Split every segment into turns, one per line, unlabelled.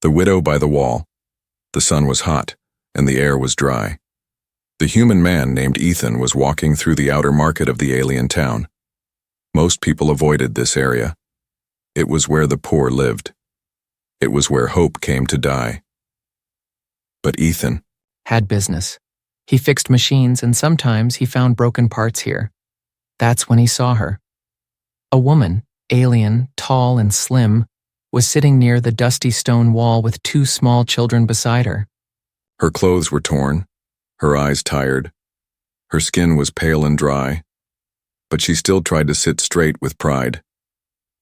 The widow by the wall. The sun was hot, and the air was dry. The human man named Ethan was walking through the outer market of the alien town. Most people avoided this area. It was where the poor lived. It was where hope came to die. But Ethan
had business. He fixed machines, and sometimes he found broken parts here. That's when he saw her. A woman, alien, tall and slim, was sitting near the dusty stone wall with two small children beside her.
Her clothes were torn, her eyes tired. Her skin was pale and dry, but she still tried to sit straight with pride.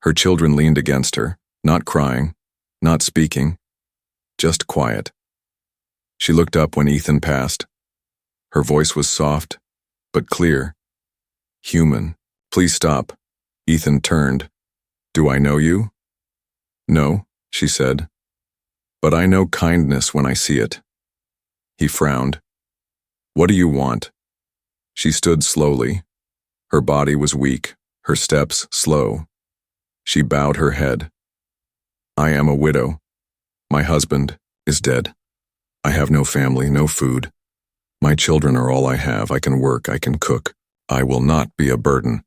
Her children leaned against her, not crying, not speaking, just quiet. She looked up when Ethan passed. Her voice was soft, but clear. "Human, please stop." Ethan turned. "Do I know you?" "No," she said, "but I know kindness when I see it." He frowned. "What do you want?" She stood slowly. Her body was weak, her steps slow. She bowed her head. "I am a widow. My husband is dead. I have no family, no food. My children are all I have. I can work, I can cook. I will not be a burden."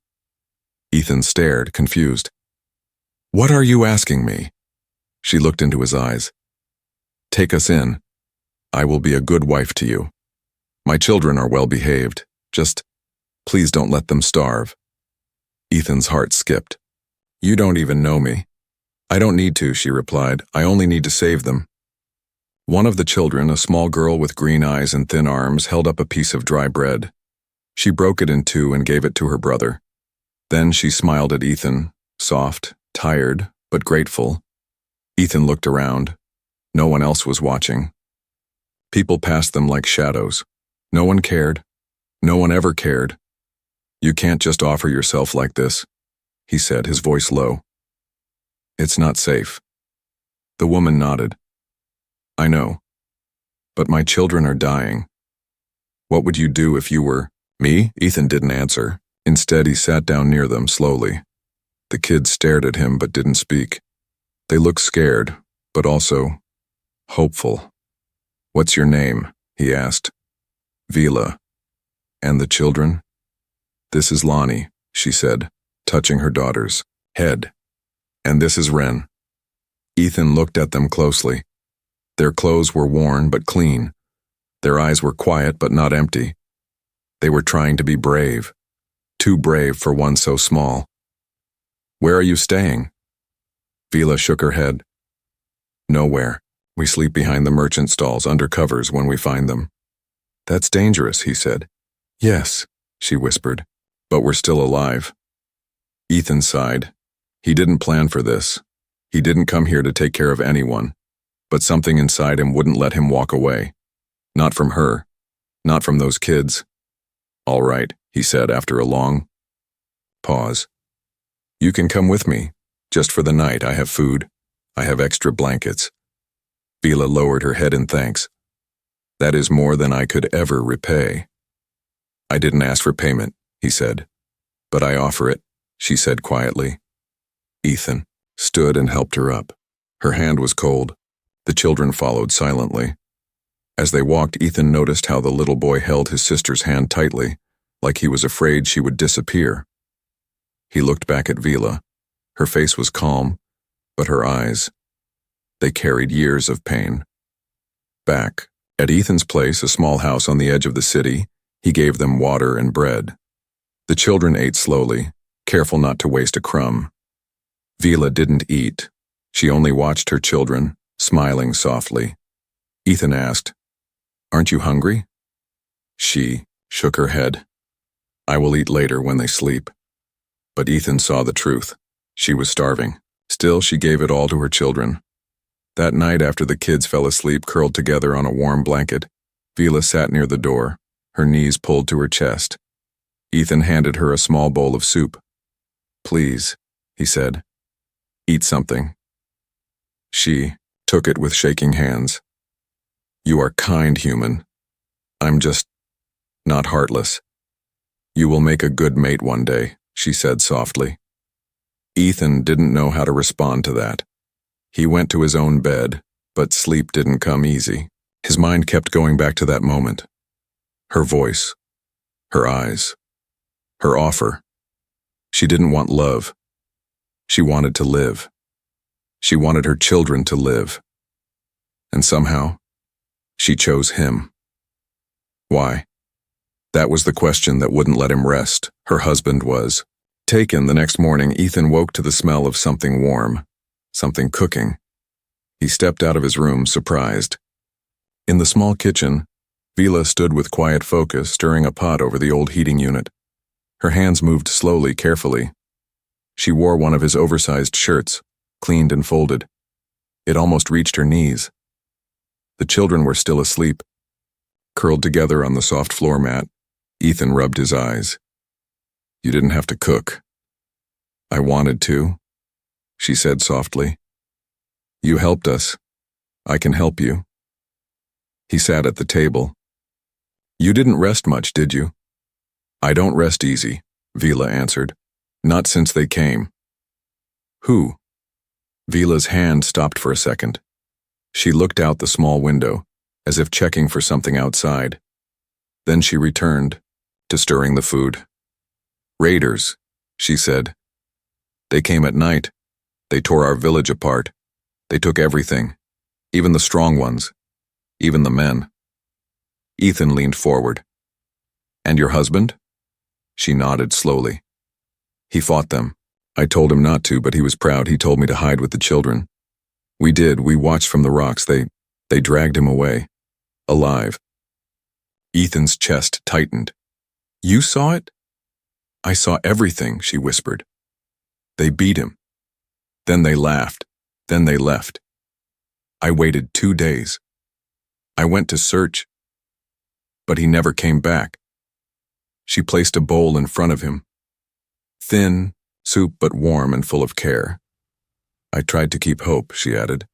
Ethan stared, confused. "What are you asking me?" She looked into his eyes. "Take us in. I will be a good wife to you. My children are well behaved. Just, please don't let them starve." Ethan's heart skipped. "You don't even know me." "I don't need to," she replied. "I only need to save them." One of the children, a small girl with green eyes and thin arms, held up a piece of dry bread. She broke it in two and gave it to her brother. Then she smiled at Ethan, soft, tired, but grateful. Ethan looked around. No one else was watching. People passed them like shadows. No one cared. No one ever cared. "You can't just offer yourself like this," he said, his voice low. "It's not safe." The woman nodded. "I know. But my children are dying. What would you do if you were..." "Me?" Ethan didn't answer. Instead, he sat down near them slowly. The kids stared at him but didn't speak. They looked scared, but also hopeful. "What's your name?" he asked. "Vila." "And the children?" "This is Lonnie," she said, touching her daughter's head. "And this is Ren." Ethan looked at them closely. Their clothes were worn but clean. Their eyes were quiet but not empty. They were trying to be brave. Too brave for one so small. "Where are you staying?" Vila shook her head. "Nowhere. We sleep behind the merchant stalls under covers when we find them." "That's dangerous," he said. "Yes," she whispered, "but we're still alive." Ethan sighed. He didn't plan for this. He didn't come here to take care of anyone, but something inside him wouldn't let him walk away. Not from her. Not from those kids. "All right," he said after a long pause. "You can come with me. Just for the night. I have food. I have extra blankets." Vila lowered her head in thanks. "That is more than I could ever repay." "I didn't ask for payment," he said. "But I offer it," she said quietly. Ethan stood and helped her up. Her hand was cold. The children followed silently. As they walked, Ethan noticed how the little boy held his sister's hand tightly, like he was afraid she would disappear. He looked back at Vila. Her face was calm, but her eyes, they carried years of pain. Back at Ethan's place, a small house on the edge of the city, he gave them water and bread. The children ate slowly, careful not to waste a crumb. Vila didn't eat. She only watched her children, smiling softly. Ethan asked, "Aren't you hungry?" She shook her head. "I will eat later when they sleep." But Ethan saw the truth. She was starving. Still, she gave it all to her children. That night, after the kids fell asleep curled together on a warm blanket, Vila sat near the door, her knees pulled to her chest. Ethan handed her a small bowl of soup. "Please," he said, "eat something." She took it with shaking hands. "You are kind, human. I'm just not heartless. You will make a good mate one day," she said softly. Ethan didn't know how to respond to that. He went to his own bed, But sleep didn't come easy. His mind kept going back to that moment. Her voice, her eyes, her offer. She didn't want love. She wanted to live. She wanted her children to live. And somehow, she chose him. Why? That was the question that wouldn't let him rest. Her husband was. Taken the next morning, Ethan woke to the smell of something warm, something cooking. He stepped out of his room, surprised. In the small kitchen, Vila stood with quiet focus, stirring a pot over the old heating unit. Her hands moved slowly, carefully. She wore one of his oversized shirts, cleaned and folded. It almost reached her knees. The children were still asleep. Curled together on the soft floor mat, Ethan rubbed his eyes. "You didn't have to cook." "I wanted to," she said softly. "You helped us. I can help you." He sat at the table. "You didn't rest much, did you?" "I don't rest easy," Vila answered. "Not since they came." "Who?" Vila's hand stopped for a second. She looked out the small window, as if checking for something outside. Then she returned to stirring the food. "Raiders," she said. "They came at night. They tore our village apart. They took everything, even the strong ones, even the men." Ethan leaned forward. "And your husband?" She nodded slowly. "He fought them. I told him not to, but he was proud. He told me to hide with the children. We did. We watched from the rocks. They dragged him away. Alive." Ethan's chest tightened. "You saw it?" "I saw everything," she whispered. "They beat him. Then they laughed. Then they left. I waited 2 days. I went to search, but he never came back." She placed a bowl in front of him. Thin, soup but warm and full of care. "I tried to keep hope," she added.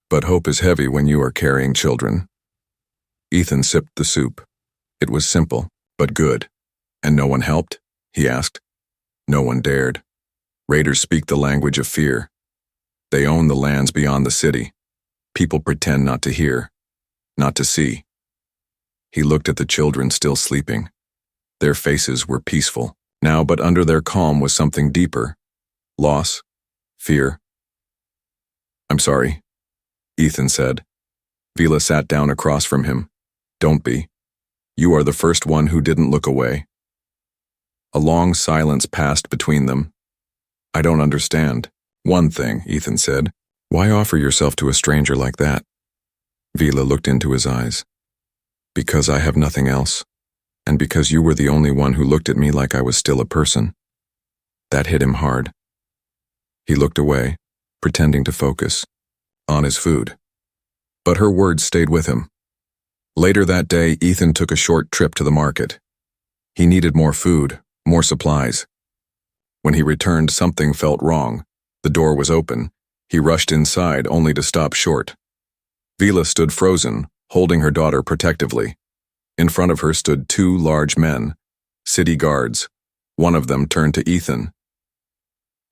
"But hope is heavy when you are carrying children." Ethan sipped the soup. It was simple, but good. "And no one helped?" he asked. "No one dared. Raiders speak the language of fear. They own the lands beyond the city. People pretend not to hear, not to see." He looked at the children still sleeping. Their faces were peaceful now, but under their calm was something deeper. Loss, fear. "I'm sorry," Ethan said. Vila sat down across from him. "Don't be. You are the first one who didn't look away." A long silence passed between them. "I don't understand." "One thing," Ethan said. "Why offer yourself to a stranger like that?" Vila looked into his eyes. "Because I have nothing else, and because you were the only one who looked at me like I was still a person." That hit him hard. He looked away, pretending to focus on his food. But her words stayed with him. Later that day, Ethan took a short trip to the market. He needed more food, more supplies. When he returned, something felt wrong. The door was open. He rushed inside, only to stop short. Vila stood frozen, holding her daughter protectively. In front of her stood 2 large men, city guards. One of them turned to Ethan.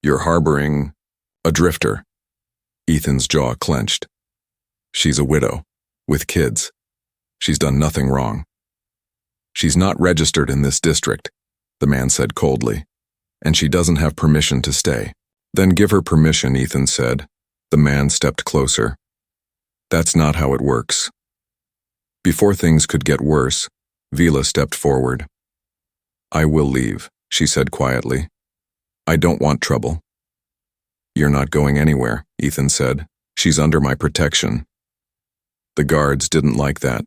"You're harboring a drifter." Ethan's jaw clenched. "She's a widow, with kids. She's done nothing wrong." "She's not registered in this district," the man said coldly, "and she doesn't have permission to stay." "Then give her permission," Ethan said. The man stepped closer. "That's not how it works." Before things could get worse, Vila stepped forward. "I will leave," she said quietly. "I don't want trouble." "You're not going anywhere," Ethan said. "She's under my protection." The guards didn't like that.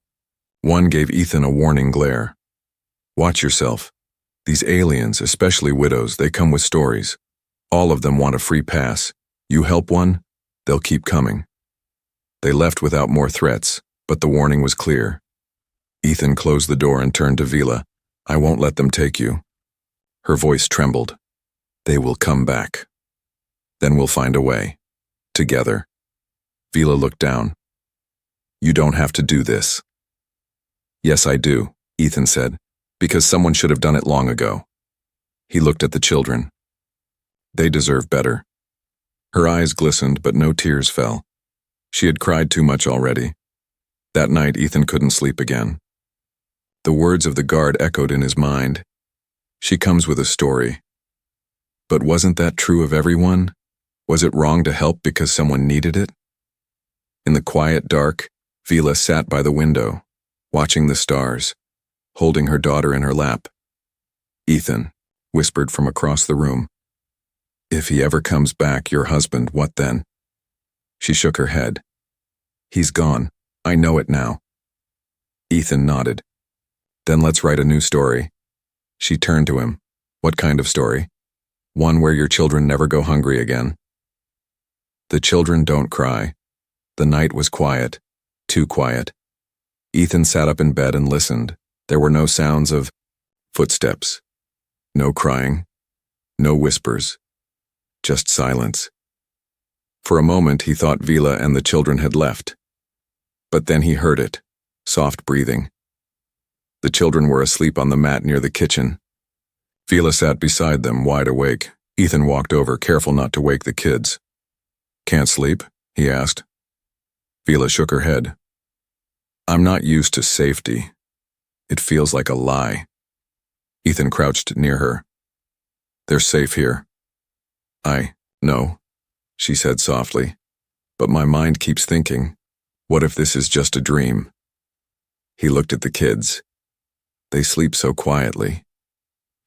One gave Ethan a warning glare. "Watch yourself. These aliens, especially widows, they come with stories. All of them want a free pass. You help one, they'll keep coming." They left without more threats, but the warning was clear. Ethan closed the door and turned to Vila. "I won't let them take you." Her voice trembled. "They will come back. Then we'll find a way. Together." Vila looked down. "You don't have to do this." "Yes, I do," Ethan said, "because someone should have done it long ago." He looked at the children. "They deserve better." Her eyes glistened, but no tears fell. She had cried too much already. That night, Ethan couldn't sleep again. The words of the guard echoed in his mind. She comes with a story. But wasn't that true of everyone? Was it wrong to help because someone needed it? In the quiet dark, Vila sat by the window, watching the stars, holding her daughter in her lap. Ethan whispered from across the room. If he ever comes back, your husband, what then? She shook her head. He's gone. I know it now. Ethan nodded. Then let's write a new story. She turned to him. What kind of story? One where your children never go hungry again. The children don't cry. The night was quiet, too quiet. Ethan sat up in bed and listened. There were no sounds of footsteps, no crying, no whispers, just silence. For a moment he thought Vila and the children had left. But then he heard it, soft breathing. The children were asleep on the mat near the kitchen. Vila sat beside them, wide awake. Ethan walked over, careful not to wake the kids. Can't sleep? He asked. Vila shook her head. I'm not used to safety. It feels like a lie. Ethan crouched near her. They're safe here. I know, she said softly, but my mind keeps thinking, what if this is just a dream? He looked at the kids. They sleep so quietly.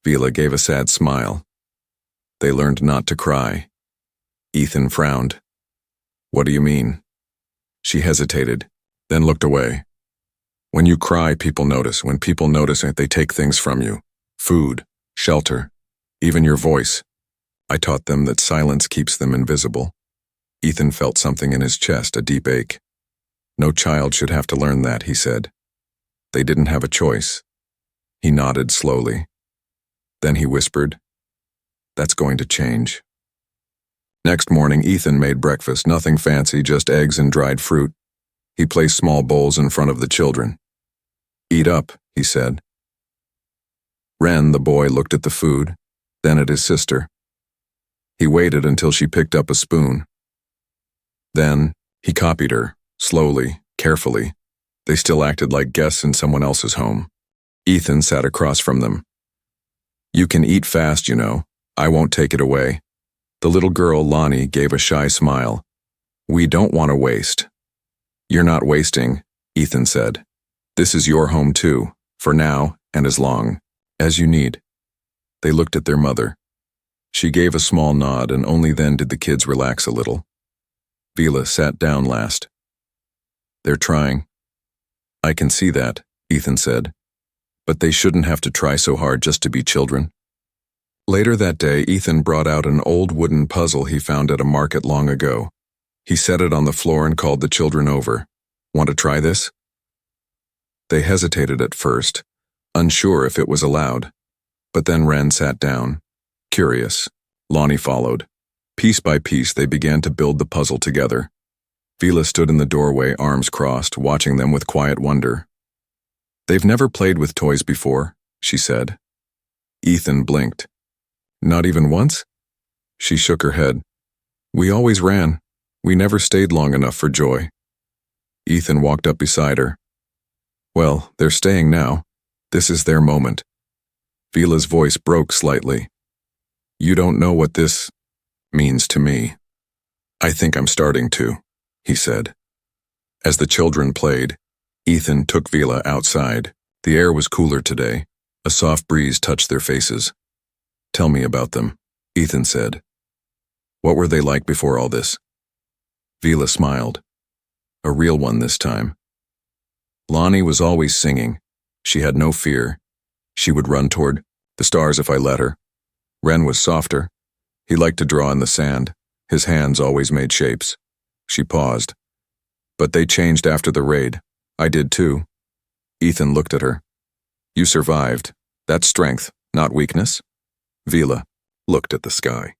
Vila gave a sad smile. They learned not to cry. Ethan frowned. What do you mean? She hesitated, then looked away. When you cry, people notice. When people notice, they take things from you. Food, shelter, even your voice. I taught them that silence keeps them invisible. Ethan felt something in his chest, a deep ache. No child should have to learn that, he said. They didn't have a choice. He nodded slowly. Then he whispered, That's going to change. Next morning, Ethan made breakfast, nothing fancy, just eggs and dried fruit. He placed small bowls in front of the children. Eat up, he said. Ren, the boy, looked at the food, then at his sister. He waited until she picked up a spoon. Then he copied her, slowly, carefully. They still acted like guests in someone else's home. Ethan sat across from them. You can eat fast, you know. I won't take it away. The little girl, Lonnie, gave a shy smile. We don't want to waste. You're not wasting, Ethan said. This is your home too, for now and as long as you need. They looked at their mother. She gave a small nod, and only then did the kids relax a little. Vila sat down last. They're trying. I can see that, Ethan said. But they shouldn't have to try so hard just to be children. Later that day, Ethan brought out an old wooden puzzle he found at a market long ago. He set it on the floor and called the children over. Want to try this? They hesitated at first, unsure if it was allowed. But then Ren sat down, curious. Lonnie followed. Piece by piece, they began to build the puzzle together. Vila stood in the doorway, arms crossed, watching them with quiet wonder. They've never played with toys before, she said. Ethan blinked. Not even once? She shook her head. We always ran. We never stayed long enough for joy. Ethan walked up beside her. Well, they're staying now. This is their moment. Vila's voice broke slightly. You don't know what this means to me. I think I'm starting to, he said. As the children played, Ethan took Vila outside. The air was cooler today. A soft breeze touched their faces. Tell me about them, Ethan said. What were they like before all this? Vila smiled. A real one this time. Lonnie was always singing. She had no fear. She would run toward the stars if I let her. Ren was softer. He liked to draw in the sand. His hands always made shapes. She paused. But they changed after the raid. I did too. Ethan looked at her. You survived. That's strength, not weakness. Vila looked at the sky.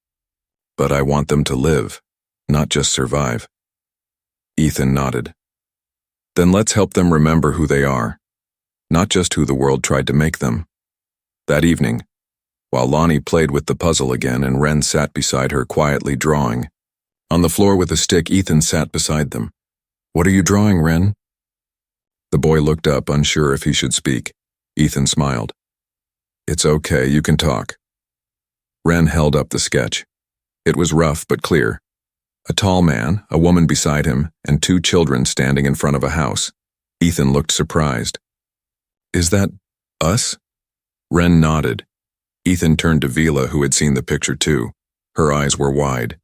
But I want them to live, not just survive. Ethan nodded. Then let's help them remember who they are, not just who the world tried to make them. That evening, while Lonnie played with the puzzle again and Ren sat beside her quietly drawing, on the floor with a stick, Ethan sat beside them. What are you drawing, Ren? The boy looked up, unsure if he should speak. Ethan smiled. It's okay, you can talk. Ren held up the sketch. It was rough but clear. A tall man, a woman beside him, and 2 children standing in front of a house. Ethan looked surprised. Is that us? Ren nodded. Ethan turned to Vila, who had seen the picture too. Her eyes were wide.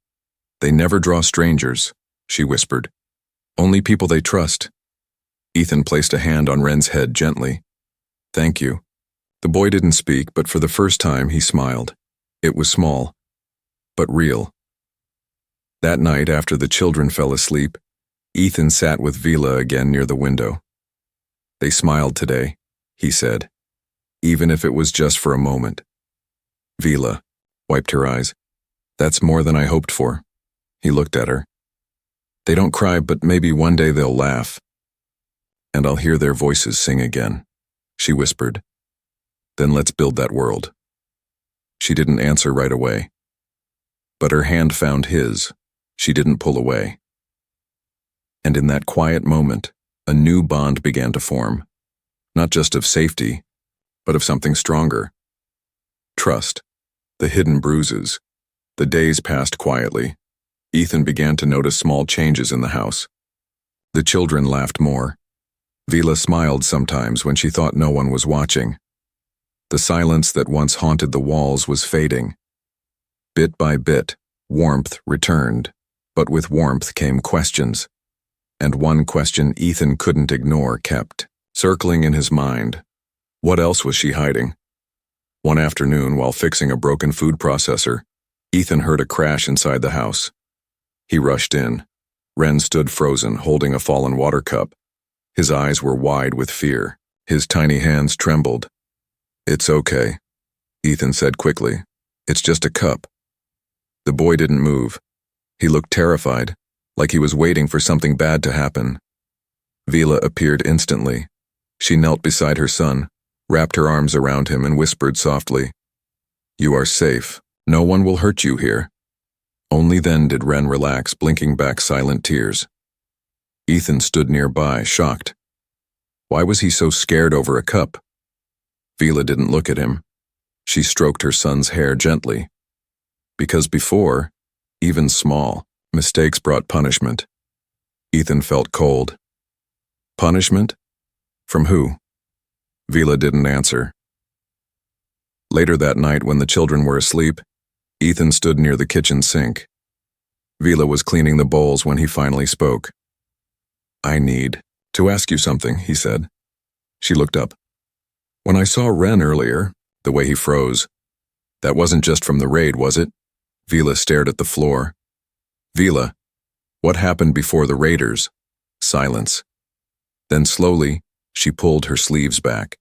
They never draw strangers, she whispered. Only people they trust. Ethan placed a hand on Ren's head gently. Thank you. The boy didn't speak, but for the first time he smiled. It was small, but real. That night, after the children fell asleep, Ethan sat with Vila again near the window. They smiled today, he said, even if it was just for a moment. Vila wiped her eyes. That's more than I hoped for. He looked at her. They don't cry, but maybe one day they'll laugh. And I'll hear their voices sing again, she whispered. Then let's build that world. She didn't answer right away. But her hand found his. She didn't pull away. And in that quiet moment, a new bond began to form. Not just of safety, but of something stronger. Trust. The hidden bruises. The days passed quietly. Ethan began to notice small changes in the house. The children laughed more. Vila smiled sometimes when she thought no one was watching. The silence that once haunted the walls was fading. Bit by bit, warmth returned, but with warmth came questions. And one question Ethan couldn't ignore kept circling in his mind. What else was she hiding? One afternoon, while fixing a broken food processor, Ethan heard a crash inside the house. He rushed in. Ren stood frozen, holding a fallen water cup. His eyes were wide with fear. His tiny hands trembled. It's okay, Ethan said quickly. It's just a cup. The boy didn't move. He looked terrified, like he was waiting for something bad to happen. Vila appeared instantly. She knelt beside her son, wrapped her arms around him, and whispered softly, You are safe. No one will hurt you here. Only then did Ren relax, blinking back silent tears. Ethan stood nearby, shocked. Why was he so scared over a cup? Vila didn't look at him. She stroked her son's hair gently. Because before, even small, mistakes brought punishment. Ethan felt cold. Punishment? From who? Vila didn't answer. Later that night, when the children were asleep, Ethan stood near the kitchen sink. Vila was cleaning the bowls when he finally spoke. I need to ask you something, he said. She looked up. When I saw Ren earlier, the way he froze, that wasn't just from the raid, was it? Vila stared at the floor. Vila, what happened before the raiders? Silence. Then slowly, she pulled her sleeves back.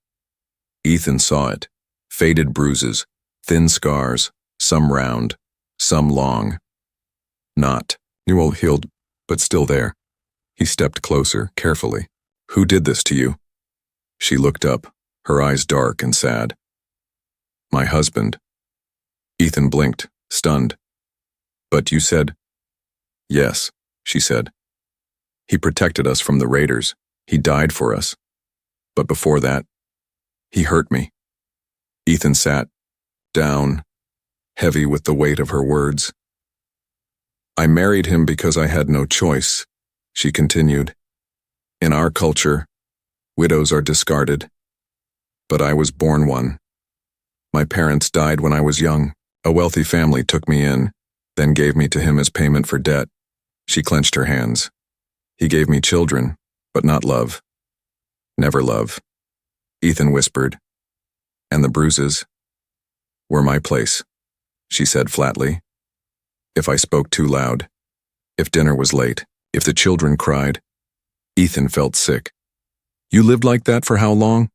Ethan saw it. Faded bruises, thin scars, some round, some long. Not newly healed, but still there. He stepped closer, carefully. Who did this to you? She looked up, her eyes dark and sad. My husband. Ethan blinked, stunned. But you said... Yes, she said. He protected us from the raiders. He died for us. But before that, he hurt me. Ethan sat down, heavy with the weight of her words. I married him because I had no choice, she continued. In our culture, widows are discarded. But I was born one. My parents died when I was young. A wealthy family took me in, then gave me to him as payment for debt. She clenched her hands. He gave me children, but not love. Never love. Ethan whispered. And the bruises were my place, she said flatly. If I spoke too loud, if dinner was late, if the children cried, Ethan felt sick. You lived like that for how long?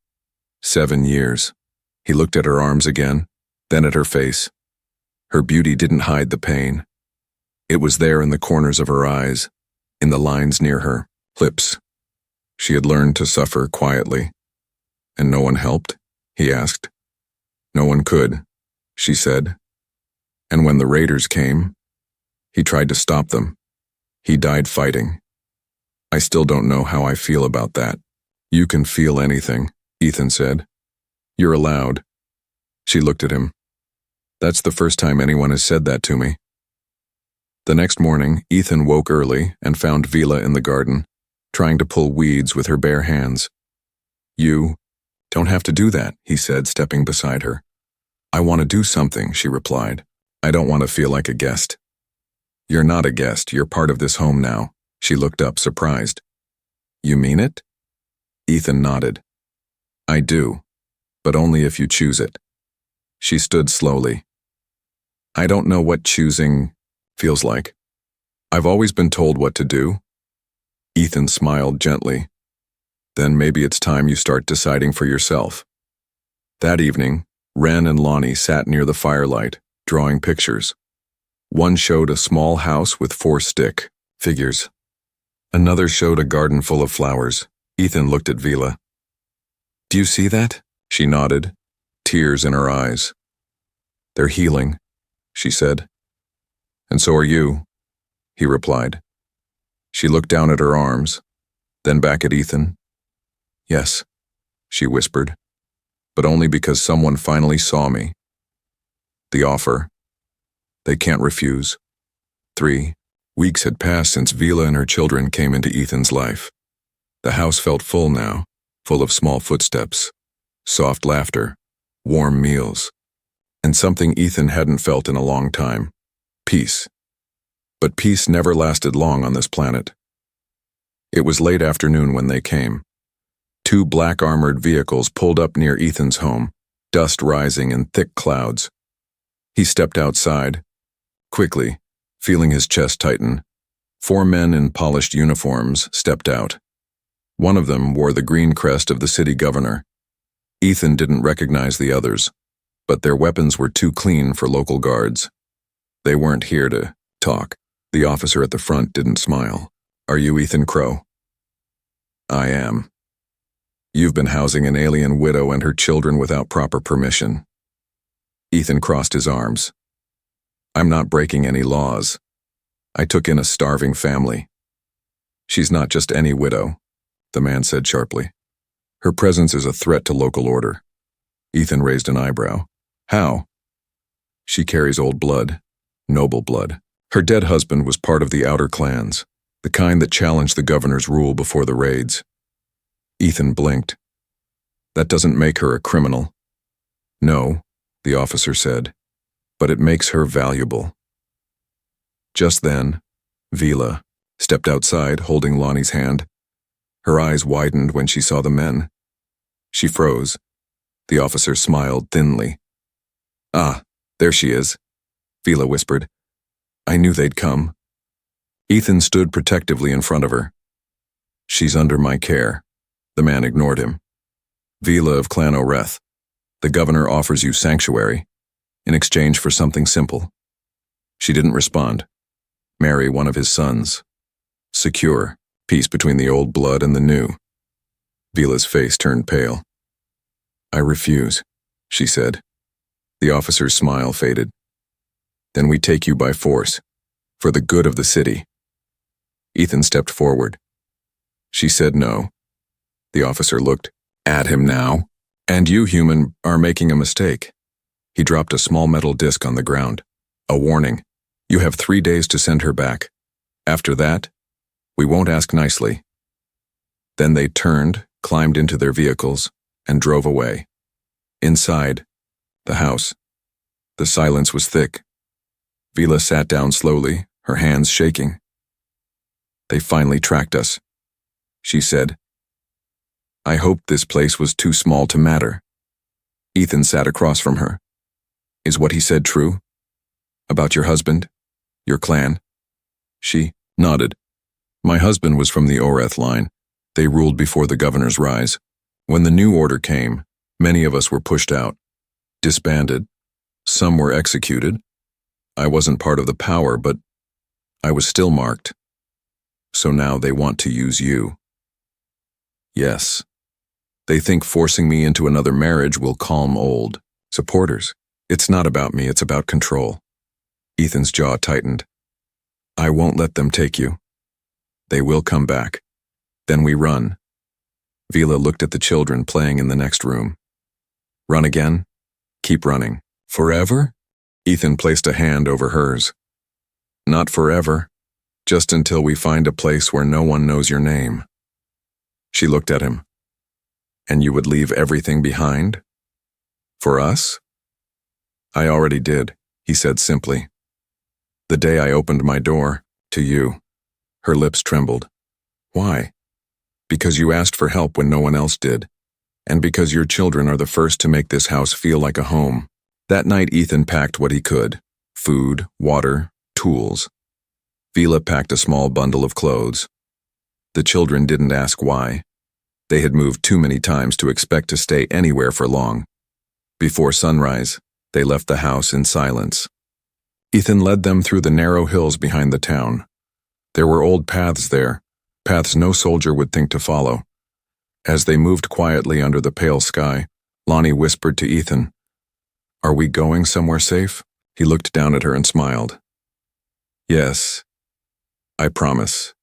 7 years. He looked at her arms again, then at her face. Her beauty didn't hide the pain. It was there in the corners of her eyes, in the lines near her lips. She had learned to suffer quietly. And no one helped? He asked. No one could, she said. And when the raiders came, he tried to stop them. He died fighting. I still don't know how I feel about that. You can feel anything, Ethan said. You're allowed. She looked at him. That's the first time anyone has said that to me. The next morning, Ethan woke early and found Vila in the garden, trying to pull weeds with her bare hands. You don't have to do that, he said, stepping beside her. I want to do something, she replied. I don't want to feel like a guest. You're not a guest, you're part of this home now. She looked up, surprised. You mean it? Ethan nodded. I do, but only if you choose it. She stood slowly. I don't know what choosing feels like. I've always been told what to do. Ethan smiled gently. Then maybe it's time you start deciding for yourself. That evening, Ren and Lonnie sat near the firelight, drawing pictures. One showed a small house with 4 stick figures. Another showed a garden full of flowers. Ethan looked at Vila. Do you see that? She nodded, tears in her eyes. They're healing, she said. And so are you, he replied. She looked down at her arms, then back at Ethan. Yes, she whispered, but only because someone finally saw me. The offer. They can't refuse. 3 weeks had passed since Vila and her children came into Ethan's life. The house felt full now, full of small footsteps, soft laughter, warm meals, and something Ethan hadn't felt in a long time, peace. But peace never lasted long on this planet. It was late afternoon when they came. 2 black armored vehicles pulled up near Ethan's home, dust rising in thick clouds. He stepped outside. Quickly, feeling his chest tighten, 4 men in polished uniforms stepped out. One of them wore the green crest of the city governor. Ethan didn't recognize the others, but their weapons were too clean for local guards. They weren't here to talk. The officer at the front didn't smile. Are you Ethan Crow? I am. You've been housing an alien widow and her children without proper permission. Ethan crossed his arms. I'm not breaking any laws. I took in a starving family. She's not just any widow, the man said sharply. Her presence is a threat to local order. Ethan raised an eyebrow. How? She carries old blood, noble blood. Her dead husband was part of the outer clans, the kind that challenged the governor's rule before the raids. Ethan blinked. That doesn't make her a criminal. No, the officer said, but it makes her valuable. Just then, Vila stepped outside holding Lonnie's hand. Her eyes widened when she saw the men. She froze. The officer smiled thinly. Ah, there she is, Vila whispered. I knew they'd come. Ethan stood protectively in front of her. She's under my care. The man ignored him. Vila of Clan Oreth, the governor offers you sanctuary in exchange for something simple. She didn't respond. Marry one of his sons. Secure peace between the old blood and the new. Vila's face turned pale. I refuse, she said. The officer's smile faded. Then we take you by force, for the good of the city. Ethan stepped forward. She said no. The officer looked at him now. And you, human, are making a mistake. He dropped a small metal disc on the ground. A warning. You have 3 days to send her back. After that, we won't ask nicely. Then they turned, climbed into their vehicles, and drove away. Inside, the house. The silence was thick. Vila sat down slowly, her hands shaking. They finally tracked us, she said. I hoped this place was too small to matter. Ethan sat across from her. Is what he said true? About your husband? Your clan? She nodded. My husband was from the Oreth line. They ruled before the governor's rise. When the new order came, many of us were pushed out, disbanded. Some were executed. I wasn't part of the power, but I was still marked. So now they want to use you. Yes. They think forcing me into another marriage will calm old supporters. It's not about me, it's about control. Ethan's jaw tightened. I won't let them take you. They will come back. Then we run. Vila looked at the children playing in the next room. Run again? Keep running. Forever? Ethan placed a hand over hers. Not forever. Just until we find a place where no one knows your name. She looked at him. And you would leave everything behind? For us? I already did, he said simply. The day I opened my door, to you. Her lips trembled. Why? Because you asked for help when no one else did. And because your children are the first to make this house feel like a home. That night Ethan packed what he could. Food, water, tools. Vila packed a small bundle of clothes. The children didn't ask why. They had moved too many times to expect to stay anywhere for long. Before sunrise, they left the house in silence. Ethan led them through the narrow hills behind the town. There were old paths there, paths no soldier would think to follow. As they moved quietly under the pale sky, Lonnie whispered to Ethan, "Are we going somewhere safe?" He looked down at her and smiled. "Yes, I promise."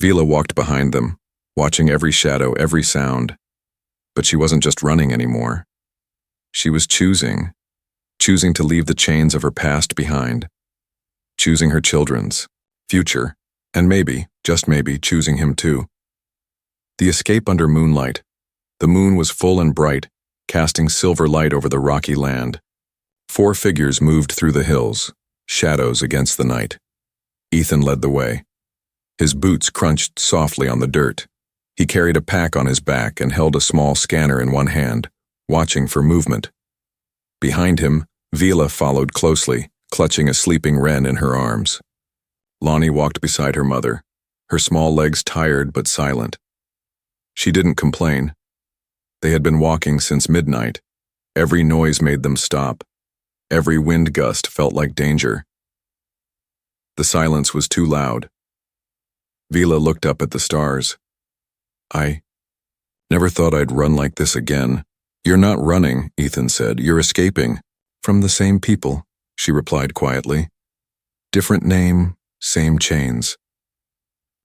Vila walked behind them, watching every shadow, every sound. But she wasn't just running anymore. She was choosing to leave the chains of her past behind. Choosing her children's future, and maybe, just maybe, choosing him too. The escape under moonlight. The moon was full and bright, casting silver light over the rocky land. 4 figures moved through the hills, shadows against the night. Ethan led the way. His boots crunched softly on the dirt. He carried a pack on his back and held a small scanner in one hand, watching for movement. Behind him, Vila followed closely, clutching a sleeping wren in her arms. Lonnie walked beside her mother, her small legs tired but silent. She didn't complain. They had been walking since midnight. Every noise made them stop. Every wind gust felt like danger. The silence was too loud. Vila looked up at the stars. "I never thought I'd run like this again." "You're not running," Ethan said. "You're escaping." "From the same people," she replied quietly. "Different name, same chains."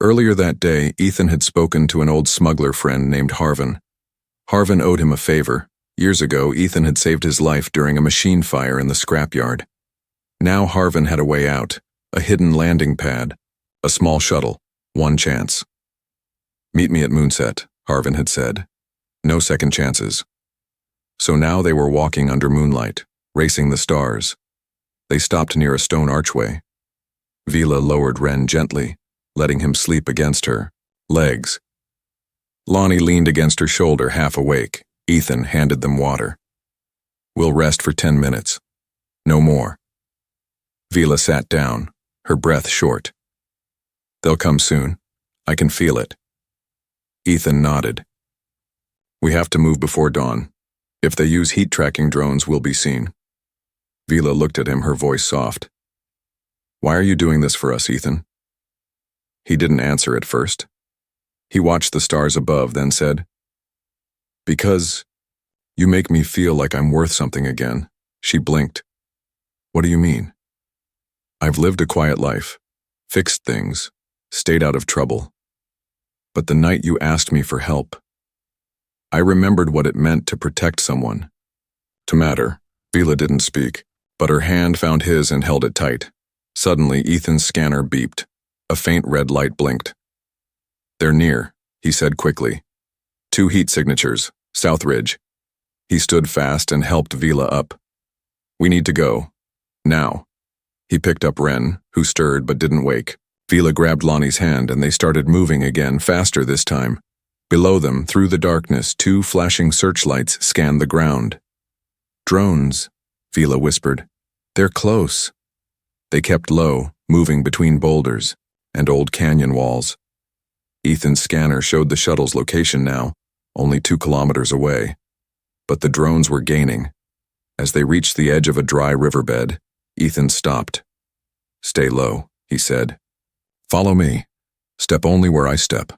Earlier that day, Ethan had spoken to an old smuggler friend named Harvin. Harvin owed him a favor. Years ago, Ethan had saved his life during a machine fire in the scrapyard. Now Harvin had a way out, a hidden landing pad, a small shuttle, one chance. "Meet me at moonset," Harvin had said. "No second chances." So now they were walking under moonlight, racing the stars. They stopped near a stone archway. Vila lowered Wren gently, letting him sleep against her legs. Lonnie leaned against her shoulder, half awake. Ethan handed them water. "We'll rest for 10 minutes. No more." Vila sat down, her breath short. "They'll come soon. I can feel it." Ethan nodded. "We have to move before dawn. If they use heat-tracking drones, we'll be seen." Vila looked at him, her voice soft. "Why are you doing this for us, Ethan?" He didn't answer at first. He watched the stars above, then said, "Because you make me feel like I'm worth something again." She blinked. "What do you mean?" "I've lived a quiet life, fixed things, stayed out of trouble. But the night you asked me for help, I remembered what it meant to protect someone. To matter." Vila didn't speak, but her hand found his and held it tight. Suddenly, Ethan's scanner beeped. A faint red light blinked. "They're near," he said quickly. 2 heat signatures, South Ridge." He stood fast and helped Vila up. "We need to go. Now." He picked up Wren, who stirred but didn't wake. Vila grabbed Lonnie's hand and they started moving again, faster this time. Below them, through the darkness, 2 flashing searchlights scanned the ground. "Drones," Vila whispered. "They're close." They kept low, moving between boulders and old canyon walls. Ethan's scanner showed the shuttle's location now, only 2 kilometers away. But the drones were gaining. As they reached the edge of a dry riverbed, Ethan stopped. "Stay low," he said. "Follow me. Step only where I step."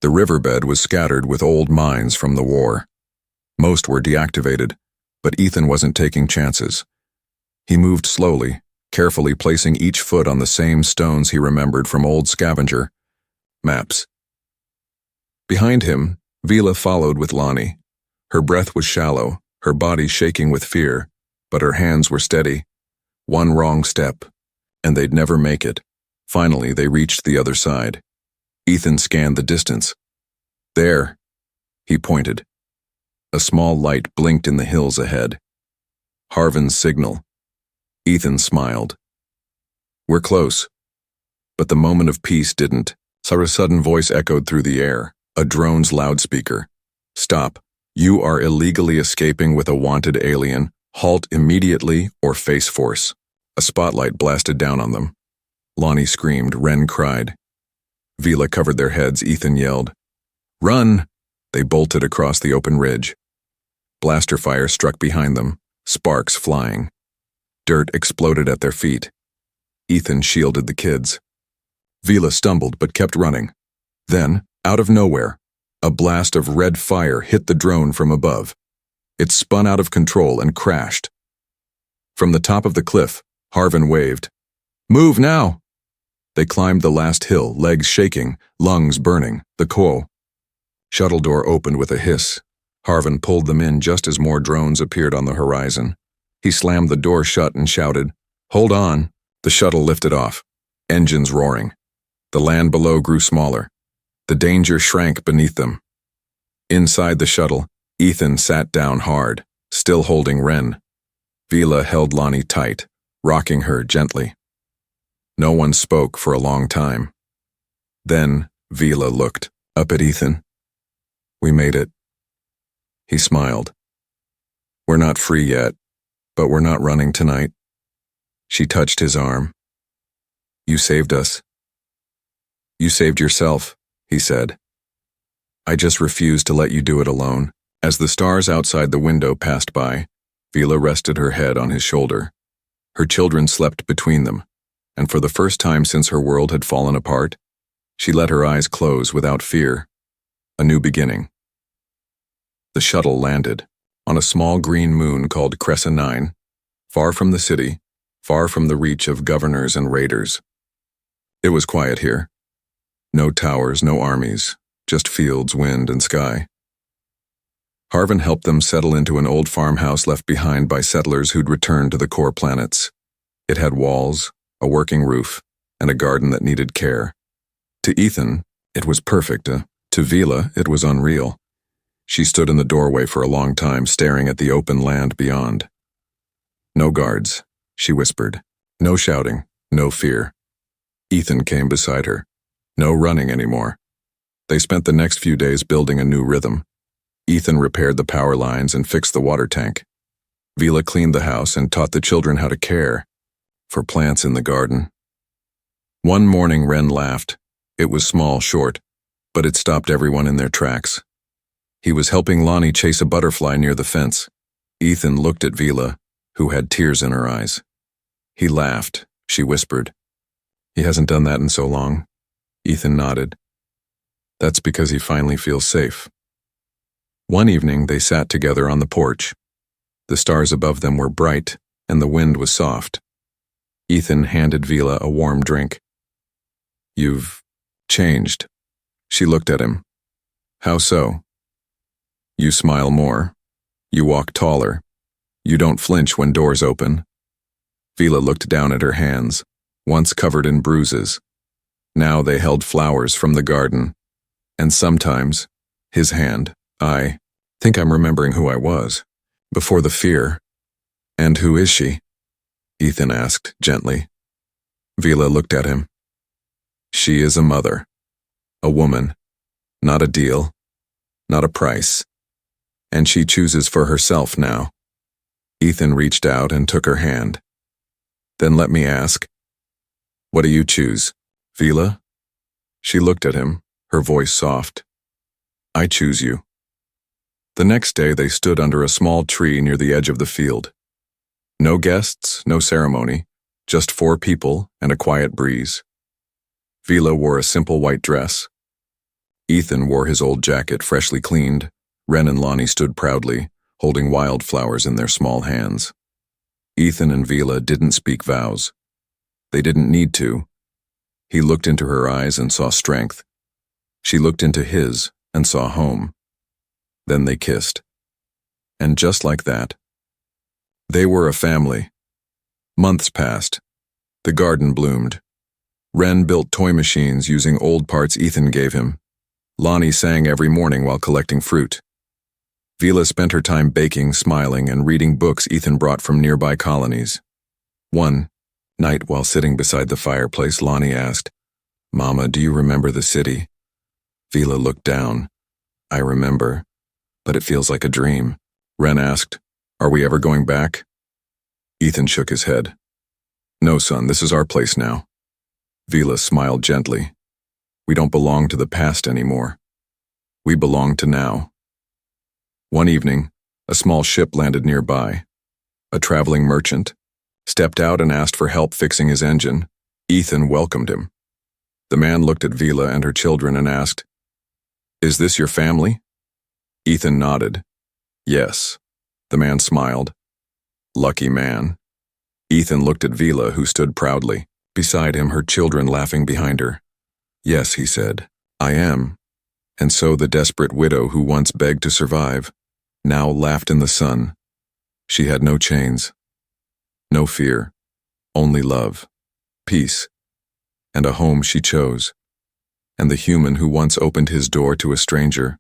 The riverbed was scattered with old mines from the war. Most were deactivated, but Ethan wasn't taking chances. He moved slowly, carefully placing each foot on the same stones he remembered from old scavenger maps. Behind him, Vila followed with Lonnie. Her breath was shallow, her body shaking with fear, but her hands were steady. One wrong step, and they'd never make it. Finally, they reached the other side. Ethan scanned the distance. There, he pointed. A small light blinked in the hills ahead. Harvin's signal. Ethan smiled. We're close. But the moment of peace didn't. Sarah's sudden voice echoed through the air, a drone's loudspeaker. Stop. You are illegally escaping with a wanted alien. Halt immediately or face force. A spotlight blasted down on them. Lonnie screamed, Ren cried. Vila covered their heads, Ethan yelled. Run! They bolted across the open ridge. Blaster fire struck behind them, sparks flying. Dirt exploded at their feet. Ethan shielded the kids. Vila stumbled but kept running. Then, out of nowhere, a blast of red fire hit the drone from above. It spun out of control and crashed. From the top of the cliff, Harvin waved. Move now! They climbed the last hill, legs shaking, lungs burning, the quo. Shuttle door opened with a hiss. Harvin pulled them in just as more drones appeared on the horizon. He slammed the door shut and shouted, Hold on! The shuttle lifted off, engines roaring. The land below grew smaller. The danger shrank beneath them. Inside the shuttle, Ethan sat down hard, still holding Ren. Vila held Lonnie tight, rocking her gently. No one spoke for a long time. Then Vila looked up at Ethan. We made it. He smiled. We're not free yet, but we're not running tonight. She touched his arm. You saved us. You saved yourself, he said. I just refused to let you do it alone. As the stars outside the window passed by, Vila rested her head on his shoulder. Her children slept between them, and for the first time since her world had fallen apart, she let her eyes close without fear. A new beginning. The shuttle landed on a small green moon called Cressa 9, far from the city, far from the reach of governors and raiders. It was quiet here. No towers, no armies, just fields, wind, and sky. Harvin helped them settle into an old farmhouse left behind by settlers who'd returned to the core planets. It had walls, a working roof, and a garden that needed care. To Ethan, it was perfect. To Vila, it was unreal. She stood in the doorway for a long time, staring at the open land beyond. No guards, she whispered. No shouting, no fear. Ethan came beside her. No running anymore. They spent the next few days building a new rhythm. Ethan repaired the power lines and fixed the water tank. Vila cleaned the house and taught the children how to care for plants in the garden. One morning Ren laughed. It was small, short, but it stopped everyone in their tracks. He was helping Lonnie chase a butterfly near the fence. Ethan looked at Vila, who had tears in her eyes. He laughed, she whispered. He hasn't done that in so long. Ethan nodded. That's because he finally feels safe. One evening they sat together on the porch. The stars above them were bright, and the wind was soft. Ethan handed Vila a warm drink. You've changed. She looked at him. How so? You smile more. You walk taller. You don't flinch when doors open. Vila looked down at her hands, once covered in bruises. Now they held flowers from the garden. And sometimes, his hand, I think I'm remembering who I was, before the fear. And who is she? Ethan asked gently. Vila looked at him. She is a mother, a woman, not a deal, not a price. And she chooses for herself now. Ethan reached out and took her hand. Then let me ask, what do you choose, Vila? She looked at him, her voice soft. I choose you. The next day they stood under a small tree near the edge of the field. No guests, no ceremony, just 4 people and a quiet breeze. Vila wore a simple white dress. Ethan wore his old jacket freshly cleaned. Ren and Lonnie stood proudly, holding wildflowers in their small hands. Ethan and Vila didn't speak vows. They didn't need to. He looked into her eyes and saw strength. She looked into his and saw home. Then they kissed. And just like that, they were a family. Months passed. The garden bloomed. Ren built toy machines using old parts Ethan gave him. Lonnie sang every morning while collecting fruit. Vila spent her time baking, smiling, and reading books Ethan brought from nearby colonies. One night, while sitting beside the fireplace, Lonnie asked, "Mama, do you remember the city?" Vila looked down. "I remember, but it feels like a dream." Ren asked, "Are we ever going back?" Ethan shook his head. "No, son, this is our place now." Vila smiled gently. "We don't belong to the past anymore. We belong to now." One evening, a small ship landed nearby. A traveling merchant stepped out and asked for help fixing his engine. Ethan welcomed him. The man looked at Vila and her children and asked, "Is this your family?" Ethan nodded. "Yes." The man smiled. "Lucky man." Ethan looked at Vila, who stood proudly. Beside him, her children laughing behind her. "Yes," he said, "I am." And so the desperate widow who once begged to survive now laughed in the sun. She had no chains, no fear, only love, peace, and a home she chose. And the human who once opened his door to a stranger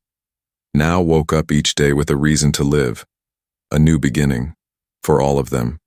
now woke up each day with a reason to live, a new beginning for all of them.